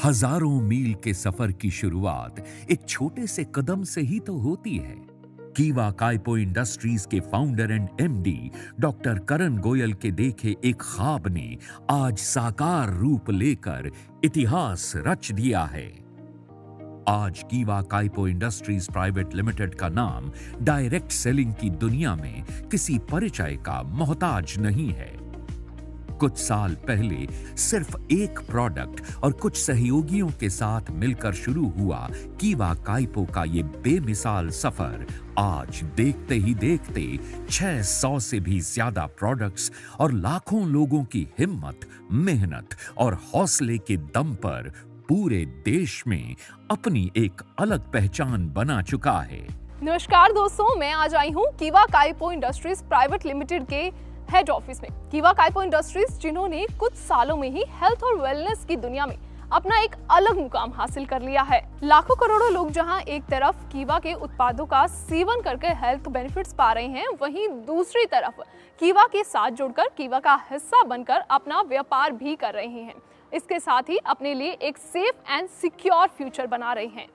हजारों मील के सफर की शुरुआत एक छोटे से कदम से ही तो होती है। कीवा काइपो इंडस्ट्रीज के फाउंडर एंड एमडी डॉक्टर करण गोयल के देखे एक ख्वाब ने आज साकार रूप लेकर इतिहास रच दिया है। आज कीवा काइपो इंडस्ट्रीज प्राइवेट लिमिटेड का नाम डायरेक्ट सेलिंग की दुनिया में किसी परिचय का मोहताज नहीं है। कुछ साल पहले सिर्फ एक प्रोडक्ट और कुछ सहयोगियों के साथ मिलकर शुरू हुआ कीवा काइपो का ये बेमिसाल सफर आज देखते ही देखते 600 से भी ज्यादा प्रोडक्ट्स और लाखों लोगों की हिम्मत, मेहनत और हौसले के दम पर पूरे देश में अपनी एक अलग पहचान बना चुका है। नमस्कार दोस्तों, मैं आज आई हूँ कीवा काइपो इंडस्ट्रीज प्राइवेट लिमिटेड के हेड ऑफिस में। कीवा काइपो इंडस्ट्रीज जिन्होंने कुछ सालों में ही हेल्थ और वेलनेस की दुनिया में अपना एक अलग मुकाम हासिल कर लिया है। लाखों करोड़ों लोग जहां एक तरफ कीवा के उत्पादों का सेवन करके हेल्थ बेनिफिट्स पा रहे हैं, वहीं दूसरी तरफ कीवा के साथ जुड़कर कीवा का हिस्सा बनकर अपना व्यापार भी कर रहे हैं। इसके साथ ही अपने लिए एक सेफ एंड सिक्योर फ्यूचर बना रहे हैं।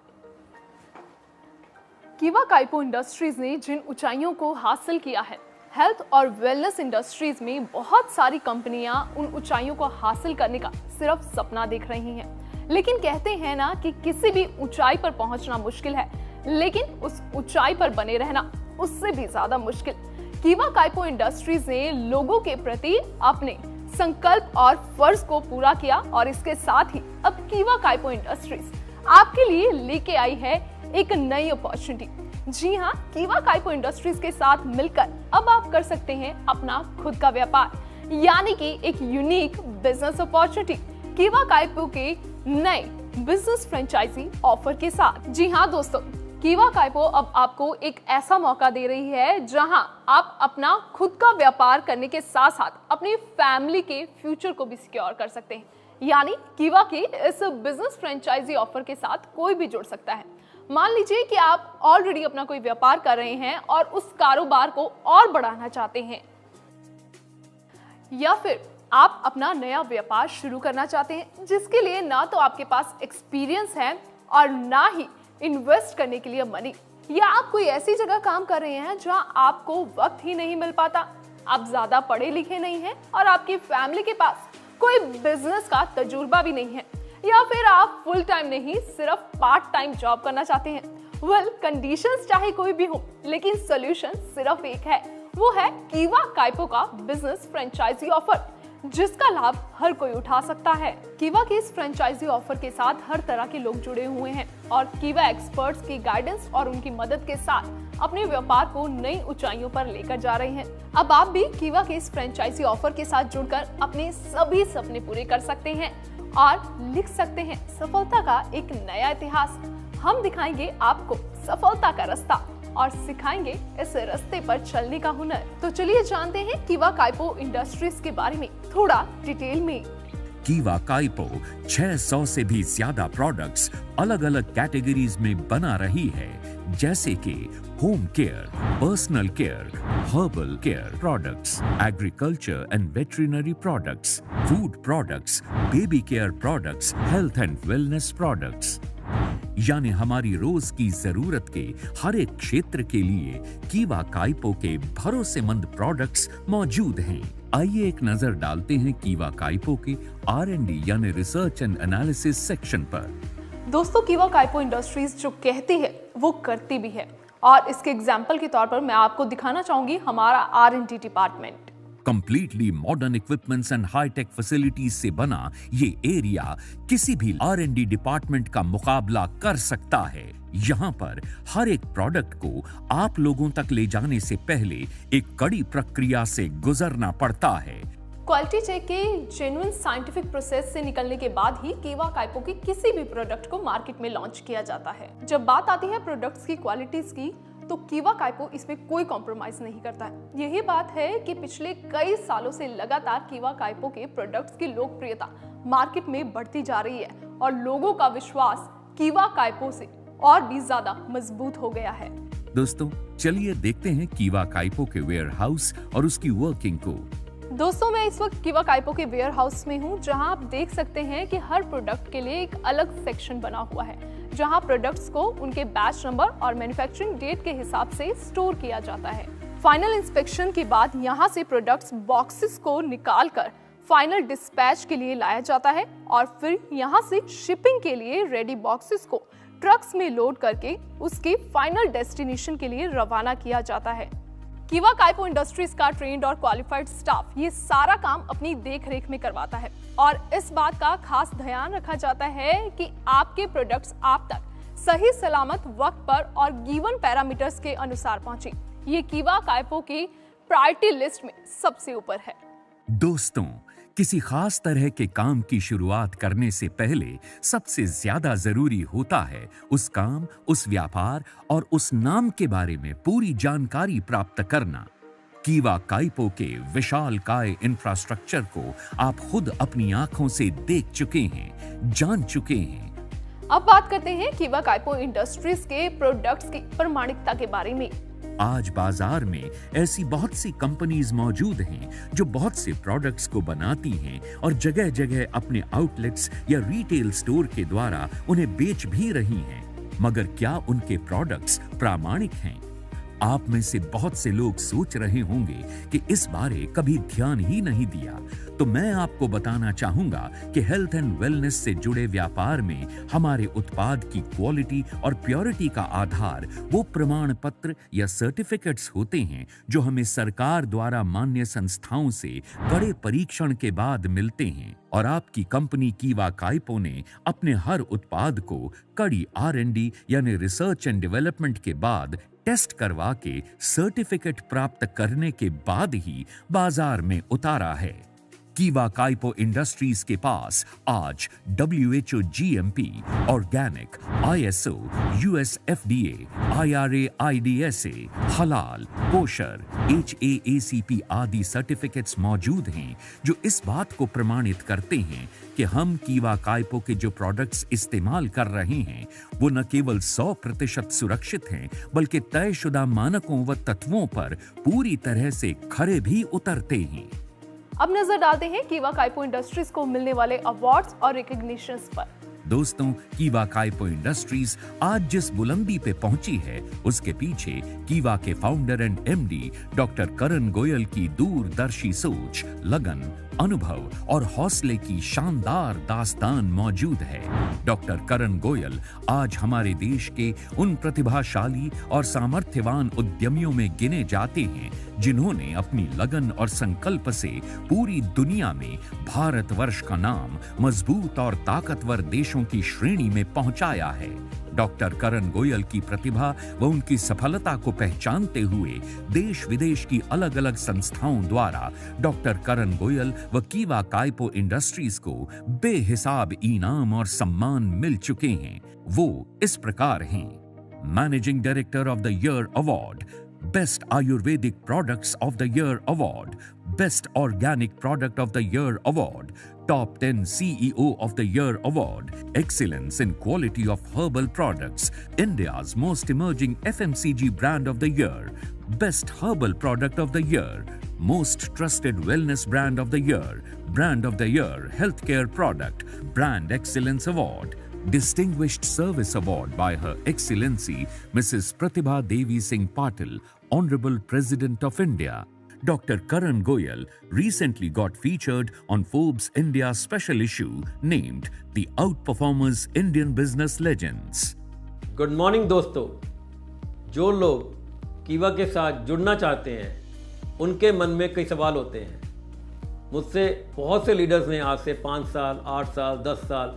कीवा काइपो इंडस्ट्रीज ने जिन ऊंचाइयों को हासिल किया है, हेल्थ और वेलनेस इंडस्ट्रीज में बहुत सारी कंपनियां उन ऊंचाइयों को हासिल करने का सिर्फ सपना देख रही हैं। लेकिन कहते हैं ना कि किसी भी ऊंचाई पर पहुंचना मुश्किल है, लेकिन उस ऊंचाई पर बने रहना उससे भी ज्यादा मुश्किल। कीवा काइपो इंडस्ट्रीज ने लोगों के प्रति अपने संकल्प और फर्ज को पूरा किया और इसके साथ ही अब कीवा काइपो इंडस्ट्रीज आपके लिए लेके आई है एक नई अपॉर्चुनिटी। जी हाँ, कीवा काइपो इंडस्ट्रीज के साथ मिलकर अब आप कर सकते हैं अपना खुद का व्यापार, यानी कि एक यूनिक बिजनेस अपॉर्चुनिटी कीवा काइपो के नए बिजनेस फ्रेंचाइजी ऑफर के साथ। जी हाँ दोस्तों, कीवा काइपो अब आपको एक ऐसा मौका दे रही है जहां आप अपना खुद का व्यापार करने के साथ साथ अपनी फैमिली के फ्यूचर को भी सिक्योर कर सकते हैं। यानी कीवा के इस बिजनेस फ्रेंचाइजी ऑफर के साथ कोई भी जुड़ सकता है। मान लीजिए कि आप ऑलरेडी अपना कोई व्यापार कर रहे हैं और उस कारोबार को और बढ़ाना चाहते हैं, या फिर आप अपना नया व्यापार शुरू करना चाहते हैं जिसके लिए ना तो आपके पास एक्सपीरियंस है और ना ही इन्वेस्ट करने के लिए मनी, या आप कोई ऐसी जगह काम कर रहे हैं जहां आपको वक्त ही नहीं मिल पाता, आप ज्यादा पढ़े लिखे नहीं हैं और आपकी फैमिली के पास कोई बिजनेस का तजुर्बा भी नहीं है, या फिर आप फुल टाइम नहीं सिर्फ पार्ट टाइम जॉब करना चाहते हैं। वेल, कंडीशंस चाहे कोई भी हो, लेकिन सॉल्यूशन सिर्फ एक है, वो है कीवा काइपो का बिजनेस फ्रेंचाइजी ऑफर, जिसका लाभ हर कोई उठा सकता है। कीवा के इस फ्रेंचाइजी ऑफर के साथ हर तरह के लोग जुड़े हुए हैं और कीवा एक्सपर्ट्स की गाइडेंस और उनकी मदद के साथ अपने व्यापार को नई ऊंचाइयों पर लेकर जा रहे हैं। अब आप भी कीवा के इस फ्रेंचाइजी ऑफर के साथ जुड़कर अपने सभी सपने पूरे कर सकते हैं और लिख सकते हैं सफलता का एक नया इतिहास। हम दिखाएंगे आपको सफलता का रास्ता और सिखाएंगे इस रास्ते पर चलने का हुनर। तो चलिए जानते हैं कीवा काइपो इंडस्ट्रीज के बारे में थोड़ा डिटेल में। कीवा काइपो 600 से भी ज्यादा प्रोडक्ट्स अलग अलग कैटेगरीज में बना रही है, जैसे कि home care, personal care, herbal care products, agriculture and veterinary products, food products, baby care products, health and wellness products. यानी हमारी रोज की जरूरत के हर एक क्षेत्र के लिए कीवा काइपो के भरोसेमंद प्रोडक्ट्स मौजूद हैं। आइए एक नजर डालते हैं कीवा काइपो के R&D यानी रिसर्च एंड एनालिसिस सेक्शन पर। दोस्तों, कीवा काइपो इंडस्ट्रीज जो कहती है वो करती भी है, और इसके एग्जाम्पल के तौर पर मैं आपको दिखाना चाहूंगी हमारा R&D department. Completely modern equipments and hitech facilities से बना ये एरिया किसी भी R&D डिपार्टमेंट का मुकाबला कर सकता है। यहाँ पर हर एक प्रोडक्ट को आप लोगों तक ले जाने से पहले एक कड़ी प्रक्रिया से गुजरना पड़ता है। क्वालिटी चेक के जेन्युइन साइंटिफिक प्रोसेस से निकलने के बाद ही कीवा काइपो के किसी भी प्रोडक्ट को मार्केट में लॉन्च किया जाता है। जब बात आती है प्रोडक्ट्स की क्वालिटीज की, तो कीवा काइपो इसमें कोई कॉम्प्रोमाइज नहीं करता है। यही बात है कि पिछले कई सालों से लगातार कीवा काइपो के प्रोडक्ट्स की लोकप्रियता मार्केट में बढ़ती जा रही है और लोगों का विश्वास कीवा काइपो से और भी ज्यादा मजबूत हो गया है। दोस्तों, चलिए देखते हैं कीवा काइपो के वेयर हाउस और उसकी वर्किंग को। दोस्तों, मैं इस वक्त कीवा काइपो के वेयर हाउस में हूँ, जहाँ आप देख सकते हैं कि हर प्रोडक्ट के लिए एक अलग सेक्शन बना हुआ है, जहाँ प्रोडक्ट्स को उनके बैच नंबर और मैन्युफैक्चरिंग डेट के हिसाब से स्टोर किया जाता है। फाइनल इंस्पेक्शन के बाद यहाँ से प्रोडक्ट्स बॉक्सेस को निकालकर फाइनल डिस्पैच के लिए लाया जाता है और फिर यहाँ से शिपिंग के लिए रेडी बॉक्सेस को ट्रक्स में लोड करके उसके फाइनल डेस्टिनेशन के लिए रवाना किया जाता है। कीवा काइपो इंडस्ट्रीज का ट्रेन्ड और क्वालिफाइड स्टाफ ये सारा काम अपनी देखरेख में करवाता है और इस बात का खास ध्यान रखा जाता है कि आपके प्रोडक्ट्स आप तक सही सलामत वक्त पर और गिवन पैरामीटर्स के अनुसार पहुंचे। ये कीवा काइपो की प्रायोरिटी लिस्ट में सबसे ऊपर है। दोस्तों, किसी खास तरह के काम की शुरुआत करने से पहले सबसे ज्यादा जरूरी होता है उस काम, उस व्यापार और उस नाम के बारे में पूरी जानकारी प्राप्त करना। कीवा काइपो के विशालकाय इंफ्रास्ट्रक्चर को आप खुद अपनी आंखों से देख चुके हैं, जान चुके हैं। अब बात करते हैं कीवा काइपो इंडस्ट्रीज के प्रोडक्ट्स की प्रमाणिकता के बारे में। आज बाजार में ऐसी बहुत सी कंपनीज मौजूद हैं जो बहुत से प्रोडक्ट्स को बनाती हैं और जगह जगह अपने आउटलेट्स या रिटेल स्टोर के द्वारा उन्हें बेच भी रही हैं। मगर क्या उनके प्रोडक्ट्स प्रामाणिक हैं? आप में से बहुत से लोग सोच रहे होंगे कि इस बारे कभी ध्यान ही नहीं दिया, तो मैं आपको बताना चाहूंगा कि हेल्थ एंड वेलनेस से जुड़े व्यापार में हमारे उत्पाद की क्वालिटी और प्योरिटी का आधार वो प्रमाण पत्र या सर्टिफिकेट्स होते हैं जो हमें सरकार द्वारा मान्य संस्थाओं से कड़े परीक्षण के बाद मिलते हैं। और आपकी कंपनी कीवा काइपो ने अपने हर उत्पाद को कड़ी R&D यानी रिसर्च एंड डेवलपमेंट के बाद टेस्ट करवा के सर्टिफिकेट प्राप्त करने के बाद ही बाजार में उतारा है। कीवा काइपो इंडस्ट्रीज के पास आज WHO GMP, organic, ISO, US FDA, IRA IDSA, हलाल, कोशर, HACCP आदि सर्टिफिकेट्स मौजूद हैं जो इस बात को प्रमाणित करते हैं कि हम कीवा काइपो के जो प्रोडक्ट्स इस्तेमाल कर रहे हैं वो न केवल 100% सुरक्षित हैं बल्कि तयशुदा मानकों व तत्वों पर पूरी तरह से खरे भी उतरते हैं। अब नजर डालते हैं कीवा काइपो इंडस्ट्रीज को मिलने वाले अवार्ड्स और रिकॉग्निशंस पर। दोस्तों, कीवा काइपो इंडस्ट्रीज आज जिस बुलंदी पे पहुंची है उसके पीछे कीवा के फाउंडर एंड MD डॉक्टर करण गोयल की दूरदर्शी सोच, लगन, अनुभव और हौसले की शानदार दास्तान मौजूद है। डॉक्टर करण गोयल आज हमारे देश के उन प्रतिभाशाली और सामर्थ्यवान उद्यमियों में गिने जाते हैं जिन्होंने अपनी लगन और संकल्प से पूरी दुनिया में भारतवर्ष का नाम मजबूत और ताकतवर देशों की श्रेणी में पहुंचाया है। डॉक्टर करण गोयल की प्रतिभा व उनकी सफलता को पहचानते हुए देश विदेश की अलग अलग संस्थाओं द्वारा डॉक्टर करण गोयल व कीवा काइपो इंडस्ट्रीज को बेहिसाब इनाम और सम्मान मिल चुके हैं। वो इस प्रकार हैं: managing director of the year award, best Ayurvedic products of the year award, best organic product of the year award, Top 10 CEO of the Year Award, Excellence in Quality of Herbal Products, India's Most Emerging FMCG Brand of the Year, Best Herbal Product of the Year, Most Trusted Wellness Brand of the Year, Brand of the Year Healthcare Product, Brand Excellence Award, Distinguished Service Award by Her Excellency Mrs. Pratibha Devi Singh Patil, Honorable President of India. Dr. Karan Goyal recently got featured on Forbes India special issue named The Outperformers Indian Business Legends. Good morning दोस्तों। जो लोग कीवा के साथ जुड़ना चाहते हैं उनके मन में कई सवाल होते हैं। मुझसे बहुत से लीडर्स ने आज से 5 साल, 8 साल, 10 साल,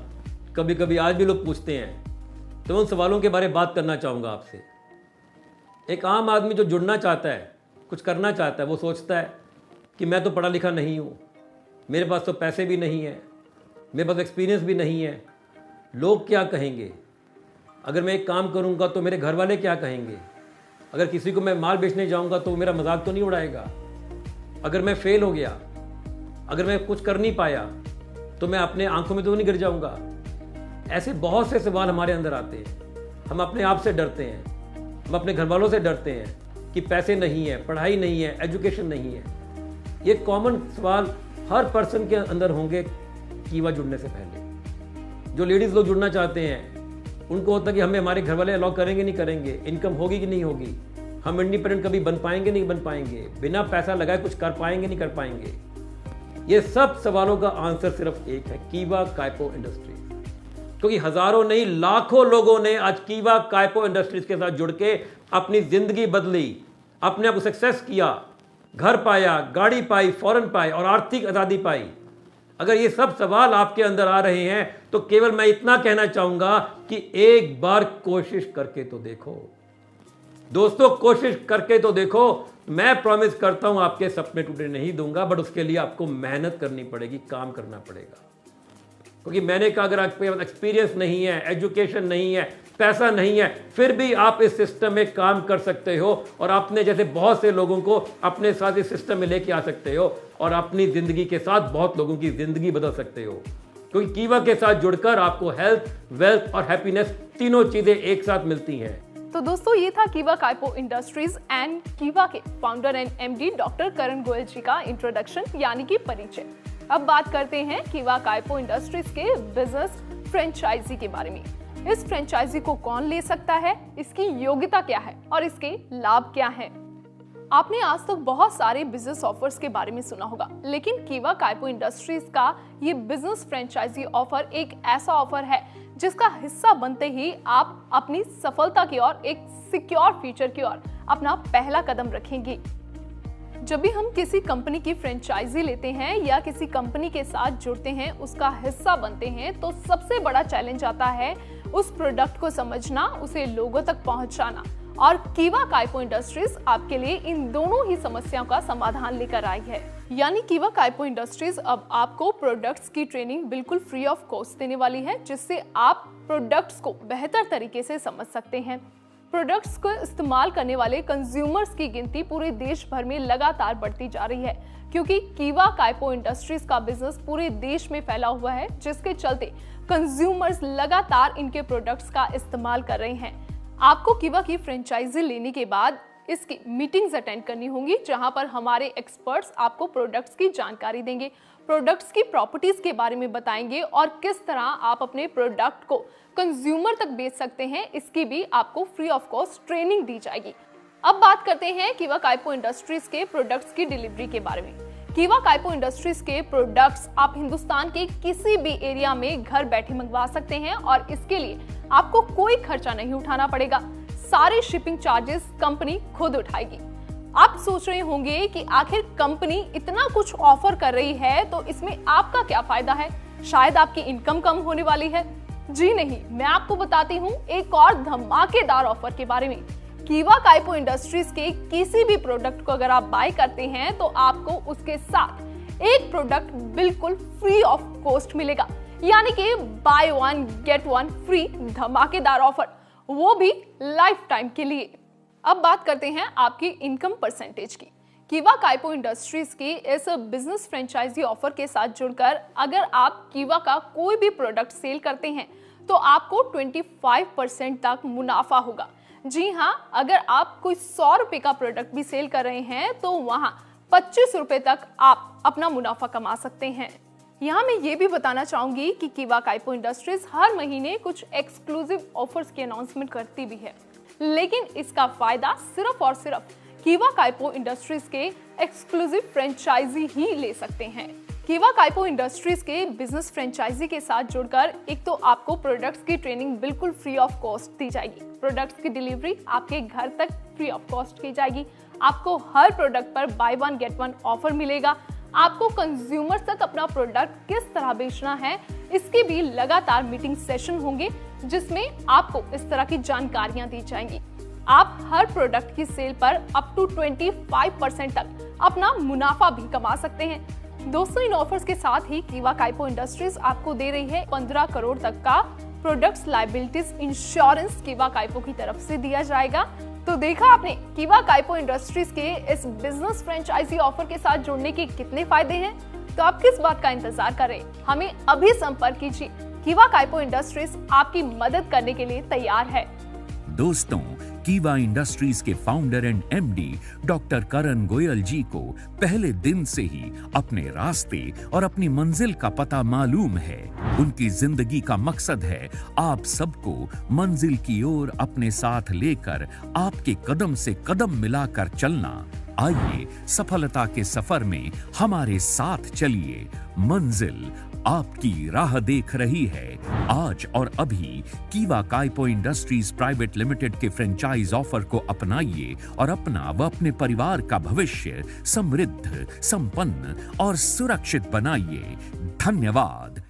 कभी कभी आज भी लोग पूछते हैं, तो उन सवालों के बारे में बात करना चाहूँगा आपसे। एक आम आदमी जो जुड़ना चाहता है, कुछ करना चाहता है, वो सोचता है कि मैं तो पढ़ा लिखा नहीं हूँ, मेरे पास तो पैसे भी नहीं है, मेरे पास एक्सपीरियंस भी नहीं है, लोग क्या कहेंगे, अगर मैं एक काम करूँगा तो मेरे घर वाले क्या कहेंगे, अगर किसी को मैं माल बेचने जाऊँगा तो मेरा मजाक तो नहीं उड़ाएगा, अगर मैं फेल हो गया, अगर मैं कुछ कर नहीं पाया तो मैं अपने आंखों में तो नहीं गिर जाऊँगा। ऐसे बहुत से सवाल हमारे अंदर आते हैं। हम अपने आप से डरते हैं, हम अपने घर वालों से डरते हैं कि पैसे नहीं है, पढ़ाई नहीं है, एजुकेशन नहीं है। ये कॉमन सवाल हर पर्सन के अंदर होंगे कीवा जुड़ने से पहले। जो लेडीज़ लोग जुड़ना चाहते हैं उनको होता है कि हमें हमारे घर वाले अलाउ करेंगे नहीं करेंगे, इनकम होगी कि नहीं होगी, हम इंडिपेंडेंट कभी बन पाएंगे नहीं बन पाएंगे, बिना पैसा लगाए कुछ कर पाएंगे नहीं कर पाएंगे। ये सब सवालों का आंसर सिर्फ एक है, कीवा काइपो इंडस्ट्रीज। क्योंकि हजारों नहीं लाखों लोगों ने आज कीवा काइपो इंडस्ट्रीज के साथ जुड़ के अपनी जिंदगी बदली, अपने आप को सक्सेस किया, घर पाया, गाड़ी पाई, फॉरेन पाई और आर्थिक आज़ादी पाई। अगर ये सब सवाल आपके अंदर आ रहे हैं तो केवल मैं इतना कहना चाहूंगा कि एक बार कोशिश करके तो देखो दोस्तों, कोशिश करके तो देखो। मैं प्रॉमिस करता हूं आपके सपने टूटने नहीं दूंगा, बट उसके लिए आपको मेहनत करनी पड़ेगी, काम करना पड़ेगा। क्योंकि मैंने कहा अगर आपके पास एक्सपीरियंस नहीं है, एजुकेशन नहीं है, पैसा नहीं है, फिर भी आप इस सिस्टम में काम कर सकते हो और अपने जैसे बहुत से लोगों को अपने साथ इस सिस्टम में लेके आ सकते हो और अपनी जिंदगी के साथ बहुत लोगों की जिंदगी बदल सकते हो। क्योंकि कीवा के साथ जुड़कर आपको हेल्थ, वेल्थ और हैप्पीनेस तीनों चीजें एक साथ मिलती हैं। तो दोस्तों ये था कीवा काइपो इंडस्ट्रीज एंड कीवा के फाउंडर एंड एमडी डॉक्टर करण गोयल जी का इंट्रोडक्शन यानी कि परिचय। अब बात करते हैं कीवा काइपो इंडस्ट्रीज के बिजनेस फ्रेंचाइजी के बारे में। इस फ्रेंचाइजी को कौन ले सकता है, इसकी योग्यता क्या है और इसके लाभ क्या हैं? आपने आज तक बहुत सारे बिजनेस ऑफर्स के बारे में सुना होगा, लेकिन कीवा काइपो इंडस्ट्रीज का ये बिजनेस फ्रेंचाइजी ऑफर एक ऐसा ऑफर है जिसका हिस्सा बनते ही आप अपनी सफलता की ओर, एक सिक्योर फ्यूचर की ओर अपना पहला कदम रखेंगे। जब भी हम किसी कंपनी की फ्रेंचाइजी लेते हैं या किसी कंपनी के साथ जुड़ते हैं, उसका हिस्सा बनते हैं, तो सबसे बड़ा चैलेंज आता है उस प्रोडक्ट को समझना, उसे लोगों तक पहुंचाना। और कीवा काइपो इंडस्ट्रीज आपके लिए इन दोनों ही समस्याओं का समाधान लेकर आई है। यानी कीवा काइपो इंडस्ट्रीज अब आपको प्रोडक्ट्स की ट्रेनिंग बिल्कुल फ्री ऑफ कॉस्ट देने वाली है, जिससे आप प्रोडक्ट्स को बेहतर तरीके से समझ सकते हैं। प्रोडक्ट्स को इस्तेमाल करने वाले कंज्यूमर्स की गिनती पूरे देश भर में लगातार बढ़ती जा रही है, क्योंकि कीवा काइपो इंडस्ट्रीज का बिजनेस पूरे देश में फैला हुआ है, जिसके चलते कंज्यूमर्स लगातार इनके प्रोडक्ट्स का इस्तेमाल कर रहे हैं। आपको कीवा की फ्रेंचाइजी लेने के बाद इसकी मीटिंग्स अटेंड करनी होंगी, जहां पर हमारे एक्सपर्ट्स आपको प्रोडक्ट्स की जानकारी देंगे, प्रोडक्ट्स की प्रॉपर्टीज के बारे में बताएंगे और किस तरह आप अपने प्रोडक्ट को कंज्यूमर तक बेच सकते हैं, इसकी भी आपको फ्री ऑफ कॉस्ट ट्रेनिंग दी जाएगी। अब बात करते हैं कीवा काइपो इंडस्ट्रीज के प्रोडक्ट्स की डिलीवरी के बारे में। कीवा काइपो इंडस्ट्रीज के प्रोडक्ट्स आप हिंदुस्तान के किसी भी एरिया में घर बैठे मंगवा सकते हैं और इसके लिए आपको कोई खर्चा नहीं उठाना पड़ेगा। सारे शिपिंग चार्जेस कंपनी खुद उठाएगी। आप सोच रहे होंगे कि आखिर कंपनी इतना कुछ ऑफर कर रही है तो इसमें आपका क्या फायदा है, शायद आपकी इनकम कम होने वाली है। जी नहीं, मैं आपको बताती हूँ एक और धमाकेदार ऑफर के बारे में। कीवा काइपो इंडस्ट्रीज के किसी भी प्रोडक्ट को अगर आप बाय करते हैं तो आपको उसके साथ एक प्रोडक्ट बिल्कुल फ्री ऑफ कॉस्ट मिलेगा, यानी कि by one get one free धमाकेदार ऑफर, वो भी लाइफ टाइम के लिए। अब बात करते हैं आपकी इनकम परसेंटेज की। कीवा काइपो इंडस्ट्रीज की इस बिजनेस फ्रेंचाइजी ऑफर के साथ जुड़कर अगर आप कीवा का कोई भी प्रोडक्ट सेल करते हैं तो आपको 25% तक मुनाफा होगा। जी हाँ, अगर आप कोई 100 रुपए का प्रोडक्ट भी सेल कर रहे हैं तो वहां 25 रुपए तक आप अपना मुनाफा कमा सकते हैं। यहाँ मैं ये भी बताना चाहूंगी कि कीवा काइपो इंडस्ट्रीज हर महीने कुछ एक्सक्लूसिव ऑफर्स की अनाउंसमेंट करती भी है, लेकिन इसका फायदा सिर्फ और सिर्फ कीवा काइपो इंडस्ट्रीज के एक्सक्लूसिव फ्रेंचाइजी ही ले सकते हैं। कीवा काइपो इंडस्ट्रीज के बिजनेस फ्रेंचाइजी के साथ जुड़कर एक तो आपको प्रोडक्ट्स की ट्रेनिंग बिल्कुल फ्री ऑफ कॉस्ट दी जाएगी, प्रोडक्ट्स की डिलीवरी आपके घर तक फ्री ऑफ कॉस्ट की जाएगी, आपको हर प्रोडक्ट पर by one get one offer मिलेगा, आपको कंज्यूमर तक अपना प्रोडक्ट किस तरह बेचना है इसके भी लगातार मीटिंग सेशन होंगे, जिसमें आपको इस तरह की जानकारियां दी जाएंगी। आप हर प्रोडक्ट की सेल पर अप टू 25% तक अपना मुनाफा भी कमा सकते हैं। दोस्तों, इन ऑफर्स के साथ ही कीवा काइपो इंडस्ट्रीज आपको दे रही है 15 करोड़ तक का प्रोडक्ट्स लायबिलिटीज इंश्योरेंस कीवा काइपो की तरफ से दिया जाएगा। तो देखा आपने कीवा काइपो इंडस्ट्रीज के इस बिजनेस फ्रेंचाइजी ऑफर के साथ जुड़ने के कितने फायदे हैं। तो आप किस बात का इंतजार कर रहे हैं, हमें अभी संपर्क कीजिए। कीवा काइपो इंडस्ट्रीज आपकी मदद करने के लिए तैयार है। दोस्तों, कीवा इंडस्ट्रीज के फाउंडर एंड एमडी डॉक्टर करण गोयल जी को पहले दिन से ही अपने रास्ते और अपनी मंजिल का पता मालूम है। उनकी जिंदगी का मकसद है आप सबको मंजिल की ओर अपने साथ लेकर आपके कदम से कदम मिलाकर चलना। आइए सफलता के सफर में हमारे साथ चलिए। मंजिल आपकी राह देख रही है। आज और अभी कीवा काइपो इंडस्ट्रीज प्राइवेट लिमिटेड के फ्रेंचाइज ऑफर को अपनाइए और अपना व अपने परिवार का भविष्य समृद्ध, संपन्न और सुरक्षित बनाइए। धन्यवाद।